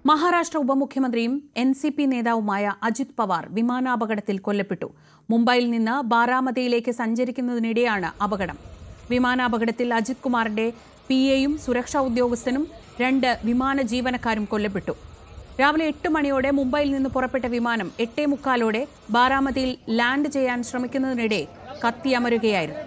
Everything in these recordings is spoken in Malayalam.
മഹാരാഷ്ട്ര ഉപമുഖ്യമന്ത്രിയും എൻസിപി നേതാവുമായ അജിത് പവാർ വിമാനാപകടത്തിൽ കൊല്ലപ്പെട്ടു. മുംബൈയിൽ നിന്ന് ബാരാമതിയിലേക്ക് സഞ്ചരിക്കുന്നതിനിടെയാണ് അപകടം. വിമാനാപകടത്തിൽ അജിത് കുമാറിന്റെ പിഎയും സുരക്ഷാ ഉദ്യോഗസ്ഥനും 2 വിമാന ജീവനക്കാരും കൊല്ലപ്പെട്ടു. രാവിലെ 8 മണിയോടെ മുംബൈയിൽ നിന്ന് പുറപ്പെട്ട വിമാനം 8:45 ബാരാമതിയിൽ ലാൻഡ് ചെയ്യാൻ ശ്രമിക്കുന്നതിനിടെ കത്തിയമരുകയായിരുന്നു.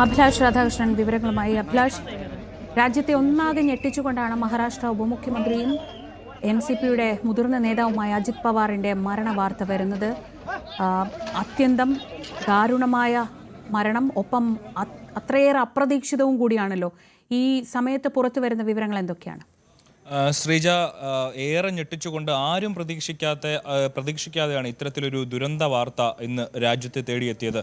അഭിലാഷ് രാധാകൃഷ്ണൻ വിവരങ്ങളുമായി. അഭിലാഷ്, രാജ്യത്തെ ഒന്നാകെ ഞെട്ടിച്ചുകൊണ്ടാണ് മഹാരാഷ്ട്ര ഉപമുഖ്യമന്ത്രിയും എൻസിപിയുടെ മുതിർന്ന നേതാവുമായ അജിത് പവാറിന്റെ മരണവാർത്ത വരുന്നത്. അത്യന്തം ദാരുണമായ മരണം, ഒപ്പം അത്രയേറെ അപ്രതീക്ഷിതവും കൂടിയാണല്ലോ. ഈ സമയത്ത് പുറത്തു വരുന്ന വിവരങ്ങൾ എന്തൊക്കെയാണ്? ശ്രീജ, ഏറെ ഞെട്ടിച്ചുകൊണ്ട് ആരും പ്രതീക്ഷിക്കാതെയാണ് ഇത്തരത്തിലൊരു ദുരന്ത വാർത്ത ഇന്ന് രാജ്യത്തെ തേടിയെത്തിയത്.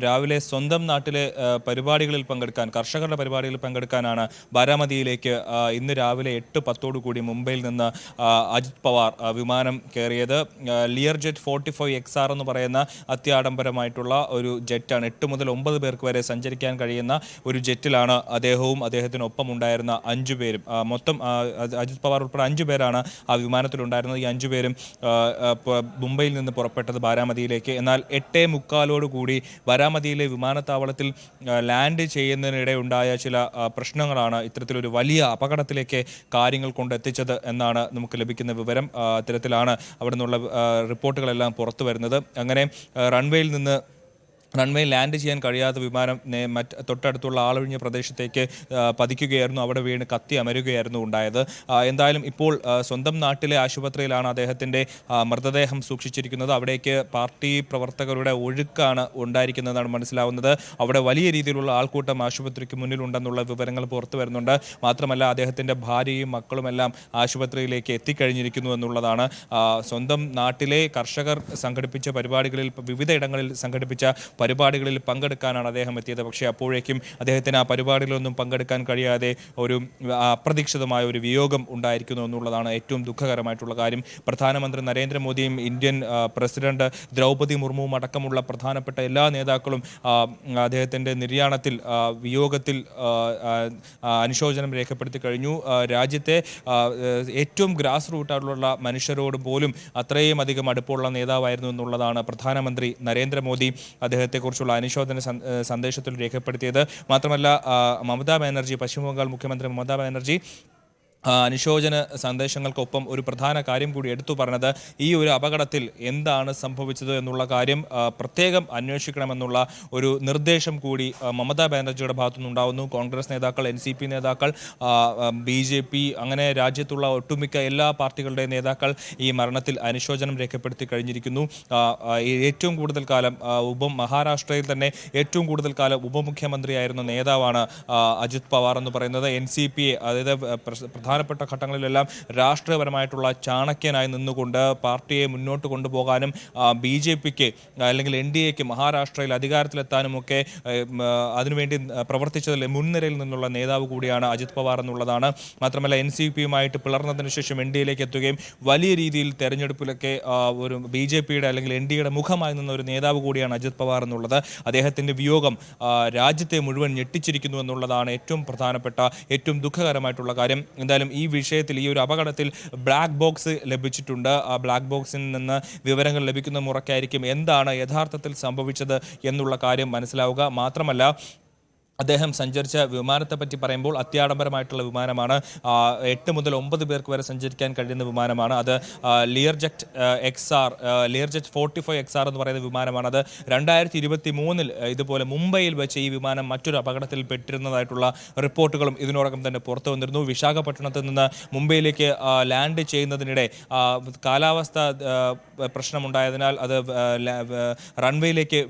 രാവിലെ സ്വന്തം നാട്ടിലെ പരിപാടികളിൽ പങ്കെടുക്കാൻ, കർഷകരുടെ പരിപാടികളിൽ പങ്കെടുക്കാനാണ് ബാരാമതിയിലേക്ക് ഇന്ന് രാവിലെ 8:10 മുംബൈയിൽ നിന്ന് അജിത് പവാർ വിമാനം കയറിയത്. ലിയർ ജെറ്റ് 45XR എന്ന് പറയുന്ന അത്യാഡംബരമായിട്ടുള്ള ഒരു ജെറ്റാണ്. 8 മുതൽ 9 പേർക്ക് വരെ സഞ്ചരിക്കാൻ കഴിയുന്ന ഒരു ജെറ്റിലാണ് അദ്ദേഹവും അദ്ദേഹത്തിനൊപ്പം ഉണ്ടായിരുന്ന 5 പേരും. മൊത്തം അജിത് പവാർ ഉൾപ്പെടെ 5 പേരാണ് ആ വിമാനത്തിലുണ്ടായിരുന്നത്. ഈ 5 പേരും മുംബൈയിൽ നിന്ന് പുറപ്പെട്ടത് ബാരാമതിയിലേക്ക്. എന്നാൽ 8:45 ബാരാമതിയിലെ വിമാനത്താവളത്തിൽ ലാൻഡ് ചെയ്യുന്നതിനിടെ ഉണ്ടായ ചില പ്രശ്നങ്ങളാണ് ഇത്തരത്തിലൊരു വലിയ അപകടത്തിലേക്ക് കാര്യങ്ങൾ കൊണ്ടെത്തിച്ചത് എന്നാണ് നമുക്ക് ലഭിക്കുന്ന വിവരം. അത്തരത്തിലാണ് അവിടെ നിന്നുള്ള റിപ്പോർട്ടുകളെല്ലാം പുറത്തു വരുന്നത്. അങ്ങനെ റൺവേയിൽ ലാൻഡ് ചെയ്യാൻ കഴിയാത്ത വിമാനം തൊട്ടടുത്തുള്ള ആളൊഴിഞ്ഞ പ്രദേശത്തേക്ക് പതിക്കുകയായിരുന്നു. അവിടെ വീണ് കത്തി അമരുകയായിരുന്നു ഉണ്ടായത്. എന്തായാലും ഇപ്പോൾ സ്വന്തം നാട്ടിലെ ആശുപത്രിയിലാണ് അദ്ദേഹത്തിൻ്റെ മൃതദേഹം സൂക്ഷിച്ചിരിക്കുന്നത്. അവിടേക്ക് പാർട്ടി പ്രവർത്തകരുടെ ഒഴുക്കാണ് ഉണ്ടായിരിക്കുന്നതെന്നാണ് മനസ്സിലാവുന്നത്. അവിടെ വലിയ രീതിയിലുള്ള ആൾക്കൂട്ടം ആശുപത്രിക്ക് മുന്നിലുണ്ടെന്നുള്ള വിവരങ്ങൾ പുറത്തു വരുന്നുണ്ട്. മാത്രമല്ല, അദ്ദേഹത്തിൻ്റെ ഭാര്യയും മക്കളുമെല്ലാം ആശുപത്രിയിലേക്ക് എത്തിക്കഴിഞ്ഞിരിക്കുന്നു എന്നുള്ളതാണ്. സ്വന്തം നാട്ടിലെ കർഷകർ സംഘടിപ്പിച്ച പരിപാടികളിൽ, വിവിധ ഇടങ്ങളിൽ സംഘടിപ്പിച്ച പരിപാടികളിൽ പങ്കെടുക്കാനാണ് അദ്ദേഹം എത്തിയത്. പക്ഷേ അപ്പോഴേക്കും അദ്ദേഹത്തിന് ആ പരിപാടികളൊന്നും പങ്കെടുക്കാൻ കഴിയാതെ ഒരു അപ്രതീക്ഷിതമായ ഒരു വിയോഗം ഉണ്ടായിരിക്കുന്നു എന്നുള്ളതാണ് ഏറ്റവും ദുഃഖകരമായിട്ടുള്ള കാര്യം. പ്രധാനമന്ത്രി നരേന്ദ്രമോദിയും ഇന്ത്യൻ പ്രസിഡന്റ് ദ്രൗപദി മുർമുവും അടക്കമുള്ള പ്രധാനപ്പെട്ട എല്ലാ നേതാക്കളും അദ്ദേഹത്തിൻ്റെ നിര്യാണത്തിൽ, വിയോഗത്തിൽ അനുശോചനം രേഖപ്പെടുത്തി കഴിഞ്ഞു. രാജ്യത്തെ ഏറ്റവും ഗ്രാസ് റൂട്ടായിട്ടുള്ള മനുഷ്യരോട് പോലും അത്രയും അധികം അടുപ്പമുള്ള നേതാവായിരുന്നു എന്നുള്ളതാണ് പ്രധാനമന്ത്രി നരേന്ദ്രമോദി അദ്ദേഹത്തെക്കുറിച്ചുള്ള അനുശോചന സന്ദേശത്തിൽ രേഖപ്പെടുത്തിയത്. മാത്രമല്ല, പശ്ചിമ ബംഗാൾ മുഖ്യമന്ത്രി മമതാ ബാനർജി അനുശോചന സന്ദേശങ്ങൾക്കൊപ്പം ഒരു പ്രധാന കാര്യം കൂടി എടുത്തു പറഞ്ഞത് ഈ ഒരു അപകടത്തിൽ എന്താണ് സംഭവിച്ചത് എന്നുള്ള കാര്യം പ്രത്യേകം അന്വേഷിക്കണമെന്നുള്ള ഒരു നിർദ്ദേശം കൂടി മമതാ ബാനർജിയുടെ ഭാഗത്തുനിന്നുണ്ടാവുന്നു. കോൺഗ്രസ് നേതാക്കൾ, എൻസിപി നേതാക്കൾ, BJP, അങ്ങനെ രാജ്യത്തുള്ള ഒട്ടുമിക്ക എല്ലാ പാർട്ടികളുടെയും നേതാക്കൾ ഈ മരണത്തിൽ അനുശോചനം രേഖപ്പെടുത്തി കഴിഞ്ഞിരിക്കുന്നു. ഏറ്റവും കൂടുതൽ കാലം മഹാരാഷ്ട്രയിൽ തന്നെ ഏറ്റവും കൂടുതൽ കാലം ഉപമുഖ്യമന്ത്രിയായിരുന്ന നേതാവാണ് അജിത് പവാർ എന്ന് പറയുന്നത്. NCPയെ, അതായത് പ്രധാനപ്പെട്ട ഘട്ടങ്ങളിലെല്ലാം രാഷ്ട്രീയപരമായിട്ടുള്ള ചാണക്യനായി നിന്നുകൊണ്ട് പാർട്ടിയെ മുന്നോട്ട് കൊണ്ടുപോകാനും BJPക്ക് അല്ലെങ്കിൽ NDAക്ക് മഹാരാഷ്ട്രയിൽ അധികാരത്തിലെത്താനുമൊക്കെ അതിനുവേണ്ടി പ്രവർത്തിച്ചതിൽ മുൻനിരയിൽ നിന്നുള്ള നേതാവ് കൂടിയാണ് അജിത് പവാർ എന്നുള്ളതാണ്. മാത്രമല്ല, NCPയുമായിട്ട് പിളർന്നതിന് ശേഷം NDAയിലേക്ക് എത്തുകയും വലിയ രീതിയിൽ തെരഞ്ഞെടുപ്പിലൊക്കെ ഒരു BJPയുടെ അല്ലെങ്കിൽ NDAയുടെ മുഖമായി നിന്ന ഒരു നേതാവ് കൂടിയാണ് അജിത് പവാർ എന്നുള്ളത്. അദ്ദേഹത്തിൻ്റെ വിയോഗം രാജ്യത്തെ മുഴുവൻ ഞെട്ടിച്ചിരിക്കുന്നു എന്നുള്ളതാണ് ഏറ്റവും പ്രധാനപ്പെട്ട, ഏറ്റവും ദുഃഖകരമായിട്ടുള്ള കാര്യം. എന്തായാലും ഈ വിഷയത്തിൽ, ഈ ഒരു അപകടത്തിൽ ബ്ലാക്ക് ബോക്സ് ലഭിച്ചിട്ടുണ്ട്. ആ ബ്ലാക്ക് ബോക്സിൽ നിന്ന് വിവരങ്ങൾ ലഭിക്കുന്ന മുറയ്ക്കായിരിക്കും എന്താണ് യഥാർത്ഥത്തിൽ സംഭവിച്ചത് എന്നുള്ള കാര്യം മനസ്സിലാവുക. മാത്രമല്ല, അദ്ദേഹം സഞ്ചരിച്ച വിമാനത്തെ പറ്റി പറയുമ്പോൾ അത്യാഡംബരമായിട്ടുള്ള വിമാനമാണ്. 8 മുതൽ 9 പേർക്ക് വരെ സഞ്ചരിക്കാൻ കഴിയുന്ന വിമാനമാണ്. അത് ലിയർജെറ്റ് XR, ലിയർജെറ്റ് 45 XR എന്ന് പറയുന്ന വിമാനമാണ്. അത് 2023 ഇതുപോലെ മുംബൈയിൽ വെച്ച് ഈ വിമാനം മറ്റൊരു അപകടത്തിൽ പെട്ടിരുന്നതായിട്ടുള്ള റിപ്പോർട്ടുകളും ഇതിനോടകം തന്നെ പുറത്തു വന്നിരുന്നു. വിശാഖപട്ടണത്തിൽ നിന്ന് മുംബൈയിലേക്ക് ലാൻഡ് ചെയ്യുന്നതിനിടെ കാലാവസ്ഥ പ്രശ്നമുണ്ടായതിനാൽ അത് റൺവേയിലേക്ക്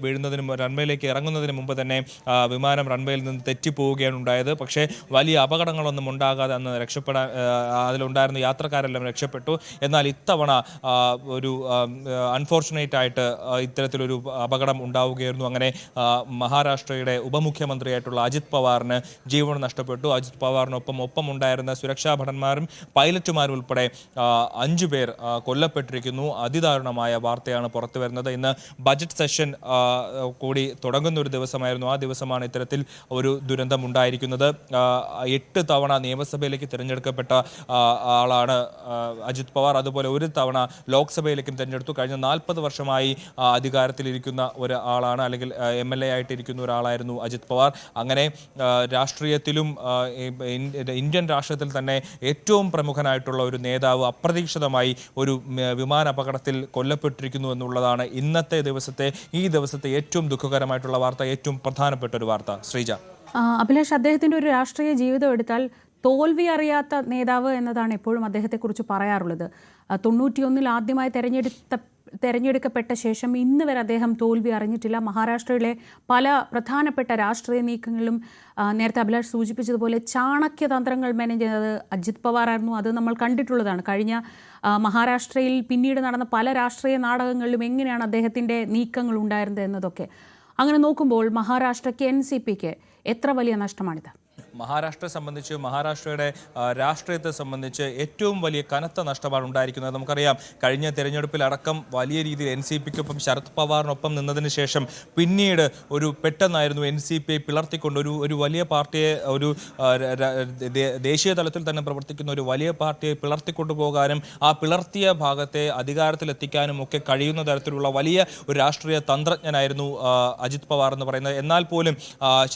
ഇറങ്ങുന്നതിന് മുമ്പ് തന്നെ വിമാനം റൺവേയിൽ നിന്ന് തെറ്റിപ്പോവുകയാണ് ഉണ്ടായത്. പക്ഷേ വലിയ അപകടങ്ങളൊന്നും ഉണ്ടാകാതെ അന്ന് അതിലുണ്ടായിരുന്ന യാത്രക്കാരെല്ലാം രക്ഷപ്പെട്ടു. എന്നാൽ ഇത്തവണ ഒരു അൺഫോർച്ചുനേറ്റ് ആയിട്ട് ഇത്തരത്തിലൊരു അപകടം ഉണ്ടാവുകയായിരുന്നു. അങ്ങനെ മഹാരാഷ്ട്രയുടെ ഉപമുഖ്യമന്ത്രിയായിട്ടുള്ള അജിത് പവാറിന് ജീവൻ നഷ്ടപ്പെട്ടു. അജിത് പവാറിനൊപ്പം ഉണ്ടായിരുന്ന സുരക്ഷാ ഭടന്മാരും പൈലറ്റുമാരും ഉൾപ്പെടെ 5 പേർ കൊല്ലപ്പെട്ടിരിക്കുന്നു. അതിദാരുണമായ വാർത്തയാണ് പുറത്തു വരുന്നത്. ഇന്ന് ബജറ്റ് സെഷൻ കൂടി തുടങ്ങുന്ന ഒരു ദിവസമായിരുന്നു. ആ ദിവസമാണ് ഇത്തരത്തിൽ ഒരു ദുരന്തം ഉണ്ടായിരിക്കുന്നത്. 8 തവണ നിയമസഭയിലേക്ക് തിരഞ്ഞെടുക്കപ്പെട്ട ആളാണ് അജിത് പവാർ. അതുപോലെ ഒരു തവണ ലോക്സഭയിലേക്കും തിരഞ്ഞെടുത്തു. കഴിഞ്ഞ 40 വർഷമായി അധികാരത്തിലിരിക്കുന്ന ഒരാളാണ്, അല്ലെങ്കിൽ MLA ആയിട്ടിരിക്കുന്ന ഒരാളായിരുന്നു അജിത് പവാർ. അങ്ങനെ രാഷ്ട്രീയത്തിലും ഇന്ത്യൻ രാഷ്ട്രീയത്തിൽ തന്നെ ഏറ്റവും പ്രമുഖനായിട്ടുള്ള ഒരു നേതാവ് അപ്രതീക്ഷിതമായി ഒരു വിമാനാപകടത്തിൽ കൊല്ലപ്പെട്ടിരിക്കുന്നു എന്നുള്ളതാണ് ഈ ദിവസത്തെ ഏറ്റവും ദുഃഖകരമായിട്ടുള്ള വാർത്ത, ഏറ്റവും പ്രധാനപ്പെട്ട ഒരു വാർത്ത. ശ്രീജ, അഭിലാഷ്, അദ്ദേഹത്തിൻ്റെ ഒരു രാഷ്ട്രീയ ജീവിതം എടുത്താൽ തോൽവി അറിയാത്ത നേതാവ് എന്നതാണ് എപ്പോഴും അദ്ദേഹത്തെക്കുറിച്ച് പറയാറുള്ളത്. 91 ആദ്യമായി തെരഞ്ഞെടുക്കപ്പെട്ട ശേഷം ഇന്ന് വരെ അദ്ദേഹം തോൽവി അറിഞ്ഞിട്ടില്ല. മഹാരാഷ്ട്രയിലെ പല പ്രധാനപ്പെട്ട രാഷ്ട്രീയ നീക്കങ്ങളിലും നേരത്തെ അഭിലാഷ് സൂചിപ്പിച്ചതുപോലെ ചാണക്യതന്ത്രങ്ങൾ മാനേജ് ചെയ്യുന്നത് അജിത് പവാറായിരുന്നു. അത് നമ്മൾ കണ്ടിട്ടുള്ളതാണ്. കഴിഞ്ഞ മഹാരാഷ്ട്രയിൽ പിന്നീട് നടന്ന പല രാഷ്ട്രീയ നാടകങ്ങളിലും എങ്ങനെയാണ് അദ്ദേഹത്തിൻ്റെ നീക്കങ്ങൾ ഉണ്ടായിരുന്നത് എന്നതൊക്കെ. അങ്ങനെ നോക്കുമ്പോൾ മഹാരാഷ്ട്രയ്ക്ക് NCPക്ക് എത്ര വലിയ നഷ്ടമാണിത്? മഹാരാഷ്ട്രയെ സംബന്ധിച്ച്, മഹാരാഷ്ട്രയുടെ രാഷ്ട്രീയത്തെ സംബന്ധിച്ച് ഏറ്റവും വലിയ കനത്ത നഷ്ടമാണ് ഉണ്ടായിരിക്കുന്നത്. നമുക്കറിയാം, കഴിഞ്ഞ തെരഞ്ഞെടുപ്പിലടക്കം വലിയ രീതിയിൽ NCPക്കൊപ്പം ശരത് പവാറിനൊപ്പം നിന്നതിന് ശേഷം പിന്നീട് പെട്ടെന്നായിരുന്നു NCPയെ പിളർത്തിക്കൊണ്ട് ഒരു വലിയ പാർട്ടിയെ, ഒരു ദേശീയ തലത്തിൽ തന്നെ പ്രവർത്തിക്കുന്ന ഒരു വലിയ പാർട്ടിയെ പിളർത്തിക്കൊണ്ടു പോകാനും ആ പിളർത്തിയ ഭാഗത്തെ അധികാരത്തിലെത്തിക്കാനും ഒക്കെ കഴിയുന്ന തരത്തിലുള്ള വലിയ ഒരു രാഷ്ട്രീയ തന്ത്രജ്ഞനായിരുന്നു അജിത് പവാർ എന്ന് പറയുന്നത്. എന്നാൽ പോലും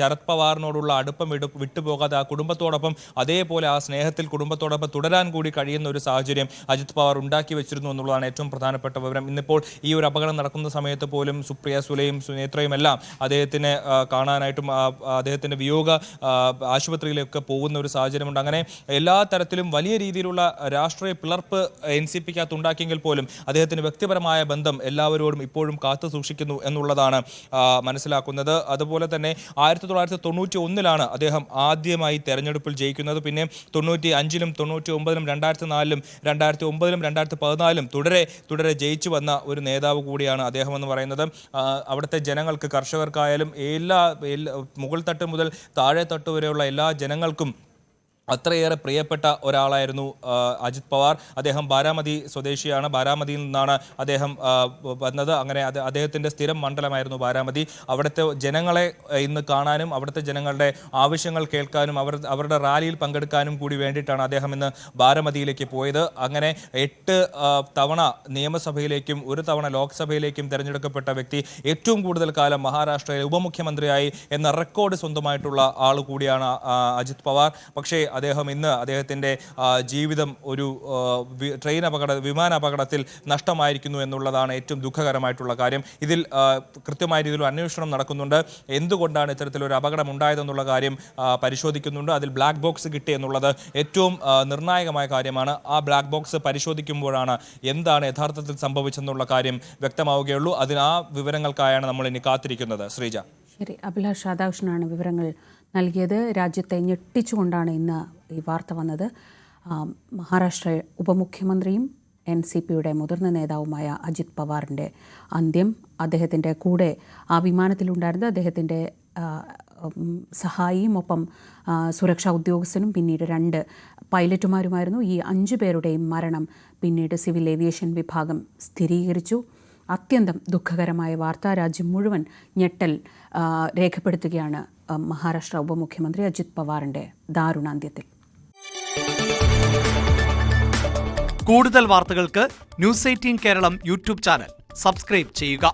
ശരത് പവാറിനോടുള്ള അടുപ്പം വിട്ടുപോകാതെ ആ കുടുംബത്തോടൊപ്പം, അതേപോലെ ആ സ്നേഹത്തിൽ കുടുംബത്തോടൊപ്പം തുടരാൻ കൂടി കഴിയുന്ന ഒരു സാഹചര്യം അജിത് പവാർ ഉണ്ടാക്കി വെച്ചിരുന്നു എന്നുള്ളതാണ് ഏറ്റവും പ്രധാനപ്പെട്ട വിവരം. ഇന്നിപ്പോൾ ഈ ഒരു അപകടം നടക്കുന്ന സമയത്ത് പോലും സുപ്രിയ സുലെയും സുനേത്രയും എല്ലാം അദ്ദേഹത്തിനെ കാണാനായിട്ടും അദ്ദേഹത്തിൻ്റെ വിയോഗ ആശുപത്രിയിലൊക്കെ പോകുന്ന ഒരു സാഹചര്യമുണ്ട്. അങ്ങനെ എല്ലാ തരത്തിലും വലിയ രീതിയിലുള്ള രാഷ്ട്രീയ പിളർപ്പ് NCPക്കകത്ത് ഉണ്ടാക്കിയെങ്കിൽ പോലും അദ്ദേഹത്തിന് വ്യക്തിപരമായ ബന്ധം എല്ലാവരോടും ഇപ്പോഴും കാത്തു സൂക്ഷിക്കുന്നു എന്നുള്ളതാണ് മനസ്സിലാക്കുന്നത്. അതുപോലെ തന്നെ 1991 അദ്ദേഹം ആദ്യമായി തെരഞ്ഞെടുപ്പിൽ ജയിക്കുന്നത്. പിന്നെ 95-ലും 99-ലും 2004-ലും 2009-ലും 2014-ലും തുടരെ ജയിച്ചു വന്ന ഒരു നേതാവ് കൂടിയാണ് അദ്ദേഹം എന്ന് പറയുന്നത്. അവിടുത്തെ ജനങ്ങൾക്ക്, കർഷകർക്കായാലും മുകൾ തട്ട് മുതൽ താഴെ തട്ട് വരെയുള്ള എല്ലാ ജനങ്ങൾക്കും അത്രയേറെ പ്രിയപ്പെട്ട ഒരാളായിരുന്നു അജിത് പവാർ. അദ്ദേഹം ബാരാമതി സ്വദേശിയാണ്. ബാരാമതിയിൽ നിന്നാണ് അദ്ദേഹം വന്നത്. അങ്ങനെ അദ്ദേഹത്തിൻ്റെ സ്ഥിരം മണ്ഡലമായിരുന്നു ബാരാമതി. അവിടുത്തെ ജനങ്ങളെ ഇന്ന് കാണാനും അവിടുത്തെ ജനങ്ങളുടെ ആവശ്യങ്ങൾ കേൾക്കാനും അവരുടെ റാലിയിൽ പങ്കെടുക്കാനും കൂടി വേണ്ടിയിട്ടാണ് അദ്ദേഹം ഇന്ന് ബാരാമതിയിലേക്ക് പോയത്. അങ്ങനെ 8 തവണ നിയമസഭയിലേക്കും 1 തവണ ലോക്സഭയിലേക്കും തിരഞ്ഞെടുക്കപ്പെട്ട വ്യക്തി, ഏറ്റവും കൂടുതൽ കാലം മഹാരാഷ്ട്രയിലെ ഉപമുഖ്യമന്ത്രിയായി എന്ന റെക്കോർഡ് സ്വന്തമായിട്ടുള്ള ആൾ കൂടിയാണ് അജിത് പവാർ. പക്ഷേ അദ്ദേഹത്തിൻ്റെ ജീവിതം ഒരു വിമാനാപകടത്തിൽ നഷ്ടമായിരിക്കുന്നു എന്നുള്ളതാണ് ഏറ്റവും ദുഃഖകരമായിട്ടുള്ള കാര്യം. ഇതിൽ കൃത്യമായ രീതിയിൽ അന്വേഷണം നടക്കുന്നുണ്ട്. എന്തുകൊണ്ടാണ് ഇത്തരത്തിലൊരു അപകടം ഉണ്ടായതെന്നുള്ള കാര്യം പരിശോധിക്കുന്നുണ്ട്. അതിൽ ബ്ലാക്ക് ബോക്സ് കിട്ടി എന്നുള്ളത് ഏറ്റവും നിർണായകമായ കാര്യമാണ്. ആ ബ്ലാക്ക് ബോക്സ് പരിശോധിക്കുമ്പോഴാണ് എന്താണ് യഥാർത്ഥത്തിൽ സംഭവിച്ചെന്നുള്ള കാര്യം വ്യക്തമാവുകയുള്ളൂ. ആ വിവരങ്ങൾക്കായാണ് നമ്മൾ ഇനി കാത്തിരിക്കുന്നത്. ശ്രീജ. ശരി, അഭിലാഷ് രാധാകൃഷ്ണനാണ് വിവരങ്ങൾ നൽകിയത്. രാജ്യത്തെ ഞെട്ടിച്ചുകൊണ്ടാണ് ഇന്ന് ഈ വാർത്ത വന്നത്. മഹാരാഷ്ട്ര ഉപമുഖ്യമന്ത്രിയും NCPയുടെ മുതിർന്ന നേതാവുമായ അജിത് പവാറിൻ്റെ അന്ത്യം. അദ്ദേഹത്തിൻ്റെ കൂടെ ആ വിമാനത്തിലുണ്ടായിരുന്നത് അദ്ദേഹത്തിൻ്റെ സഹായിയും ഒപ്പം സുരക്ഷാ ഉദ്യോഗസ്ഥനും പിന്നീട് 2 പൈലറ്റുമാരുമായിരുന്നു. ഈ 5 പേരുടെയും മരണം പിന്നീട് സിവിൽ ഏവിയേഷൻ വിഭാഗം സ്ഥിരീകരിച്ചു. അത്യന്തം ദുഃഖകരമായ വാർത്ത. രാജ്യം മുഴുവൻ ഞെട്ടൽ രേഖപ്പെടുത്തുകയാണ് മഹാരാഷ്ട്ര ഉപമുഖ്യമന്ത്രി അജിത് പവാറിന്റെ ദാരുണാന്ത്യത്തിൽ. കൂടുതൽ വാർത്തകൾക്ക് News 18 Keralam YouTube channel subscribe ചെയ്യുക.